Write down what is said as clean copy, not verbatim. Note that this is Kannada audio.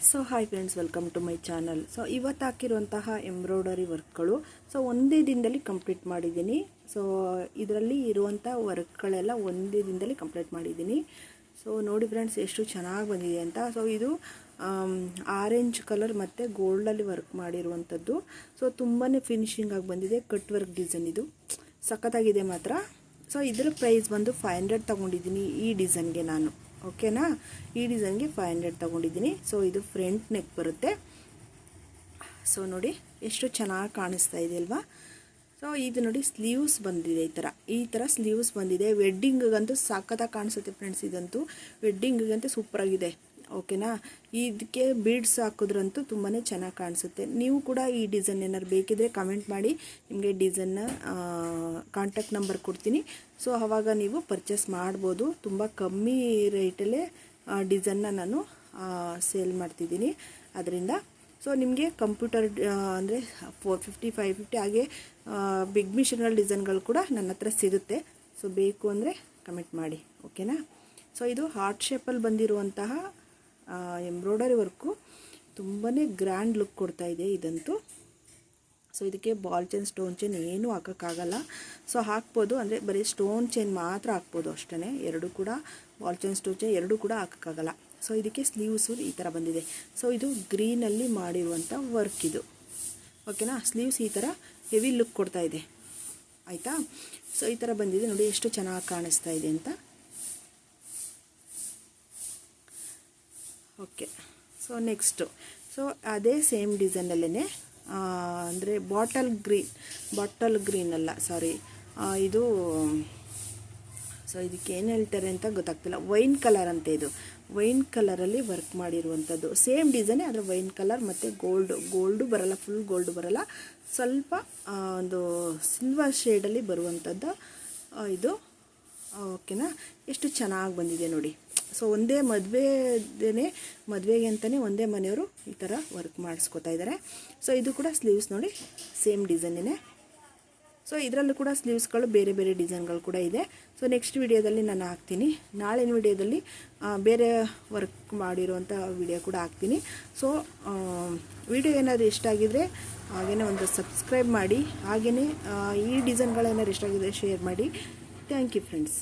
So hi friends, welcome to my channel. So ಇವತ್ತು ಹಾಕಿರುವಂತಹ ಎಂಬ್ರಾಯ್ಡರಿ ವರ್ಕ್ಗಳು ಒಂದೇ ದಿನದಲ್ಲಿ ಕಂಪ್ಲೀಟ್ ಮಾಡಿದ್ದೀನಿ. ಸೊ ಇದರಲ್ಲಿ ಇರುವಂಥ ವರ್ಕ್ಗಳೆಲ್ಲ ಒಂದೇ ದಿನದಲ್ಲಿ ಕಂಪ್ಲೀಟ್ ಮಾಡಿದ್ದೀನಿ. ಸೊ ನೋಡಿ ಫ್ರೆಂಡ್ಸ್, ಎಷ್ಟು ಚೆನ್ನಾಗಿ ಬಂದಿದೆ ಅಂತ. ಸೊ ಇದು ಆರೆಂಜ್ ಕಲರ್ ಮತ್ತು ಗೋಲ್ಡಲ್ಲಿ ವರ್ಕ್ ಮಾಡಿರುವಂಥದ್ದು. ಸೊ ತುಂಬಾ ಫಿನಿಶಿಂಗ್ ಆಗಿ ಬಂದಿದೆ. ಕಟ್ ವರ್ಕ್ ಡಿಸೈನ್ ಇದು ಸಖತ್ತಾಗಿದೆ ಮಾತ್ರ. ಸೊ ಇದರ ಪ್ರೈಸ್ ಬಂದು 500 ತೊಗೊಂಡಿದ್ದೀನಿ ಈ ಡಿಸೈನ್ಗೆ ನಾನು. ಓಕೆನಾ, ಈ ಡಿಸೈನ್ಗೆ 500 ತೊಗೊಂಡಿದ್ದೀನಿ. ಸೊ ಇದು ಫ್ರಂಟ್ ನೆಕ್ ಬರುತ್ತೆ. ಸೊ ನೋಡಿ ಎಷ್ಟು ಚೆನ್ನಾಗಿ ಕಾಣಿಸ್ತಾ ಇದೆ ಅಲ್ವಾ. ಸೊ ಇದು ನೋಡಿ ಸ್ಲೀವ್ಸ್ ಬಂದಿದೆ, ಈ ಥರ ಸ್ಲೀವ್ಸ್ ಬಂದಿದೆ. ವೆಡ್ಡಿಂಗಂತೂ ಸಖತ್ತಾಗಿ ಕಾಣಿಸುತ್ತೆ ಫ್ರೆಂಡ್ಸ್. ಇದಂತೂ ವೆಡ್ಡಿಂಗಂತೂ ಸೂಪರಾಗಿದೆ. ಓಕೆನಾ, ಇದಕ್ಕೆ ಬೀಡ್ಸ್ ಹಾಕಿದ್ರಂತೂ ತುಂಬಾ ಚೆನ್ನಾಗಿ ಕಾಣಿಸುತ್ತೆ. ನೀವು ಕೂಡ ಈ ಡಿಸೈನ್ ಏನಾದ್ರು ಬೇಕಿದ್ರೆ ಕಮೆಂಟ್ ಮಾಡಿ, ನಿಮಗೆ ಡಿಸೈನ್ನ ಕಾಂಟ್ಯಾಕ್ಟ್ ನಂಬರ್ ಕೊಡ್ತೀನಿ. ಸೊ ಆವಾಗ ನೀವು ಪರ್ಚೇಸ್ ಮಾಡ್ಬೋದು. ತುಂಬ ಕಮ್ಮಿ ರೇಟಲ್ಲೇ ಡಿಸೈನ್ನ ನಾನು ಸೇಲ್ ಮಾಡ್ತಿದ್ದೀನಿ. ಅದರಿಂದ ಸೊ ನಿಮಗೆ ಕಂಪ್ಯೂಟರ್ ಅಂದರೆ 450 550 ಹಾಗೆ ಬಿಗ್ ಮಿಷನಲ್ ಡಿಸೈನ್ಗಳು ಕೂಡ ನನ್ನ ಹತ್ರ ಸಿಗುತ್ತೆ. ಸೊ ಬೇಕು ಅಂದರೆ ಕಮೆಂಟ್ ಮಾಡಿ. ಓಕೆನಾ. ಸೊ ಇದು ಹಾರ್ಟ್ ಶೇಪಲ್ಲಿ ಬಂದಿರುವಂತಹ ಎಂಬ್ರಾಯ್ಡರಿ ವರ್ಕು ತುಂಬಾ ಗ್ರ್ಯಾಂಡ್ ಲುಕ್ ಕೊಡ್ತಾ ಇದೆ ಇದಂತೂ. ಸೊ ಇದಕ್ಕೆ ಬಾಲ್ ಚೈನ್, ಸ್ಟೋನ್ ಚೈನ್ ಏನೂ ಹಾಕೋಕ್ಕಾಗಲ್ಲ. ಸೊ ಹಾಕ್ಬೋದು, ಅಂದರೆ ಬರೀ ಸ್ಟೋನ್ ಚೈನ್ ಮಾತ್ರ ಹಾಕ್ಬೋದು ಅಷ್ಟೇ. ಎರಡೂ ಕೂಡ ಬಾಲ್ ಚೈನ್, ಸ್ಟೋನ್ ಚೈನ್ ಎರಡೂ ಕೂಡ ಹಾಕೋಕ್ಕಾಗಲ್ಲ. ಸೊ ಇದಕ್ಕೆ ಸ್ಲೀವ್ಸು ಈ ಥರ ಬಂದಿದೆ. ಸೊ ಇದು ಗ್ರೀನಲ್ಲಿ ಮಾಡಿರುವಂಥ ವರ್ಕ್ ಇದು. ಓಕೆನಾ, ಸ್ಲೀವ್ಸ್ ಈ ಥರ ಹೆವಿ ಲುಕ್ ಕೊಡ್ತಾ ಇದೆ. ಆಯಿತಾ. ಸೊ ಈ ಥರ ಬಂದಿದೆ ನೋಡಿ, ಎಷ್ಟು ಚೆನ್ನಾಗಿ ಕಾಣಿಸ್ತಾ ಇದೆ ಅಂತ. ಓಕೆ. ಸೊ ನೆಕ್ಸ್ಟು ಸೊ ಅದೇ ಸೇಮ್ ಡಿಸೈನಲ್ಲೇ ಅಂದರೆ ಬಾಟಲ್ ಗ್ರೀನ್ ಅಲ್ಲ, ಸಾರಿ, ಇದು ಸೊ ಇದಕ್ಕೆ ಏನು ಹೇಳ್ತಾರೆ ಅಂತ ಗೊತ್ತಾಗ್ತಿಲ್ಲ. ವೈನ್ ಕಲರ್ ಅಂತ. ಇದು ವೈನ್ ಕಲರಲ್ಲಿ ವರ್ಕ್ ಮಾಡಿರುವಂಥದ್ದು ಸೇಮ್ ಡಿಸೈನೇ, ಆದರೆ ವೈನ್ ಕಲರ್ ಮತ್ತು ಗೋಲ್ಡು ಬರಲ್ಲ, ಫುಲ್ ಗೋಲ್ಡು ಬರಲ್ಲ, ಸ್ವಲ್ಪ ಒಂದು ಸಿಲ್ವರ್ ಶೇಡಲ್ಲಿ ಬರುವಂಥದ್ದು ಇದು. ಓಕೆನಾ, ಎಷ್ಟು ಚೆನ್ನಾಗಿ ಬಂದಿದೆ ನೋಡಿ. ಸೊ ಒಂದೇ ಮದುವೆಗೆ ಅಂತಲೇ ಒಂದೇ ಮನೆಯವರು ಈ ಥರ ವರ್ಕ್ ಮಾಡಿಸ್ಕೊತಾ ಇದ್ದಾರೆ. ಸೊ ಇದು ಕೂಡ ಸ್ಲೀವ್ಸ್ ನೋಡಿ, ಸೇಮ್ ಡಿಸೈನೇ. ಸೊ ಇದರಲ್ಲೂ ಕೂಡ ಸ್ಲೀವ್ಸ್ಗಳು ಬೇರೆ ಬೇರೆ ಡಿಸೈನ್ಗಳು ಕೂಡ ಇದೆ. ಸೊ ನೆಕ್ಸ್ಟ್ ವಿಡಿಯೋದಲ್ಲಿ ನಾನು ಹಾಕ್ತೀನಿ. ನಾಳಿನ ವಿಡಿಯೋದಲ್ಲಿ ಬೇರೆ ವರ್ಕ್ ಮಾಡಿರುವಂಥ ವಿಡಿಯೋ ಕೂಡ ಹಾಕ್ತೀನಿ. ಸೊ ವಿಡಿಯೋ ಏನಾದರೂ ಇಷ್ಟ ಆಗಿದರೆ ಹಾಗೆಯೇ ಒಂದು ಸಬ್ಸ್ಕ್ರೈಬ್ ಮಾಡಿ, ಹಾಗೆಯೇ ಈ ಡಿಸೈನ್ಗಳೇನಾದ್ರು ಇಷ್ಟ ಆಗಿದ್ರೆ ಶೇರ್ ಮಾಡಿ. Thank you friends.